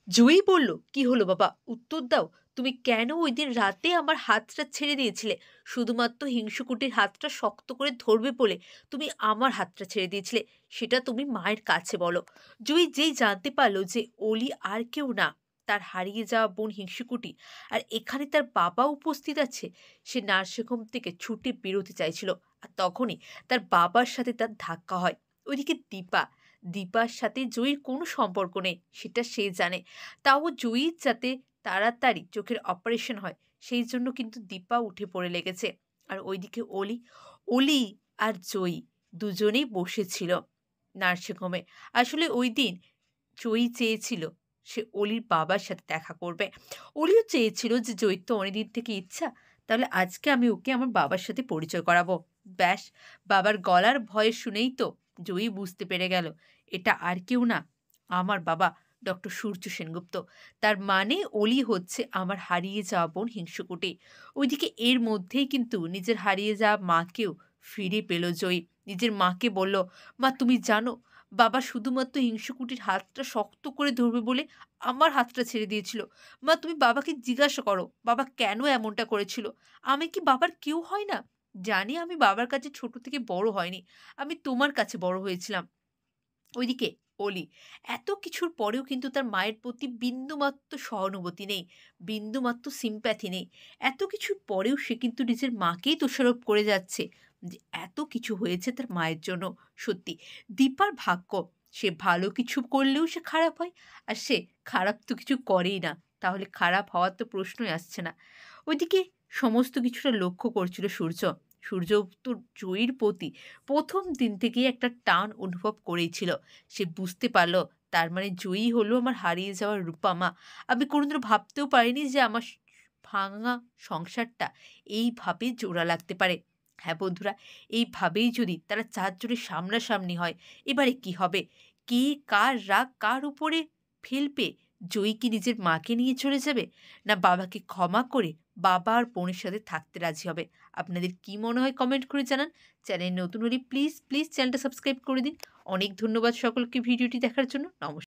জুঁই বলল, "কি হলো বাবা? উত্তর দাও। তুমি কেন ঐদিন রাতে আমার হাতটা ছেড়ে দিয়েছিলে? শুধুমাত্র হিংসুকুটির হাতটা শক্ত করে ধরবে বলে তুমি আমার হাতটা ছেড়ে দিয়েছিলে। সেটা তুমি মায়ের কাছে বলো।" জুঁই যেই জানতে পারল যে অলি আর কেউ না, তার হারিয়ে যাওয়া বোন হিংসুকুটি, আর এখানে তার বাবা উপস্থিত আছে, সে নার্সিং হোম থেকে ছুটে বেরোতে চাইছিল। আর তখনই তার বাবার সাথে তার ধাক্কা হয়। ওইদিকে দীপার সাথে জুঁইয়ের কোনো সম্পর্ক নেই, সেটা সে জানে। তাও জুঁইর যাতে তাড়াতাড়ি চোখের অপারেশন হয়, সেই জন্য কিন্তু দীপা উঠে পড়ে লেগেছে। আর ওইদিকে অলি আর জয়ী দুজনেই বসেছিল নার্সিংহোমে। আসলে ওইদিন জয়ী চেয়েছিল সে অলির বাবার সাথে দেখা করবে। অলিও চেয়েছিল যে জয়ীর তো অনেকদিন থেকে ইচ্ছা, তাহলে আজকে আমি ওকে আমার বাবার সাথে পরিচয় করাবো। ব্যাস, বাবার গলার ভয়ে শুনেই তো জয়ী বুঝতে পেরে গেল এটা আর কেউ না, আমার বাবা ডক্টর সূর্য সেনগুপ্ত। তার মানে অলি হচ্ছে আমার হারিয়ে যাওয়া বোন হিংসুকুটি। ওইদিকে এর মধ্যেই কিন্তু নিজের হারিয়ে যাওয়া মাকেও ফিরে পেল জয়ী। নিজের মাকে বলল, "মা তুমি জানো, বাবা শুধুমাত্র হিংসুকুটির হাতটা শক্ত করে ধরবে বলে আমার হাতটা ছেড়ে দিয়েছিল। মা তুমি বাবাকে জিজ্ঞাসা করো, বাবা কেন এমনটা করেছিল? আমি কি বাবার কেউ হয় না? জানি আমি বাবার কাছে ছোট থেকে বড় হয়নি। আমি তোমার কাছে বড় হয়েছিলাম।" ওইদিকে অলি এত কিছুর পরেও কিন্তু তার মায়ের প্রতি বিন্দুমাত্র সহানুভূতি নেই, বিন্দুমাত্র সিম্প্যাথি নেই। এত কিছুর পরেও সে কিন্তু নিজের মাকেই দোষারোপ করে যাচ্ছে যে এত কিছু হয়েছে তার মায়ের জন্য। সত্যি দীপার ভাগ্য, সে ভালো কিছু করলেও সে খারাপ হয়, আর সে খারাপ তো কিছু করেই না, তাহলে খারাপ হওয়ার তো প্রশ্নই আসছে না। ওইদিকে সমস্ত কিছুটা লক্ষ্য করছিল সূর্য। সূর্য তো জয়ীর প্রতি প্রথম দিন থেকেই একটা টান অনুভব করেছিল। সে বুঝতে পারল তার মানে জয়ী হলো আমার হারিয়ে যাওয়া রূপা মা। আমি কোনোদিনও ভাবতেও পারিনি যে আমার ভাঙা সংসারটা এইভাবে জোড়া লাগতে পারে। হ্যাঁ বন্ধুরা, এইভাবেই যদি তারা ৪ জনের সামনাসামনি হয়, এবারে কি হবে? কে কার রাগ কার উপরে ফেলবে? জয়ী কি নিজের মাকে নিয়ে চলে যাবে? না বাবাকে ক্ষমা করে বাবা আর বোনের সাথে থাকতে রাজি হবে? আপনাদের কি মনে হয় কমেন্ট করে জানান। চ্যানেল নতুন হলে প্লিজ চ্যানেলটা সাবস্ক্রাইব করে দিন। অনেক ধন্যবাদ সকলকে ভিডিওটি দেখার জন্য। নমস্কার।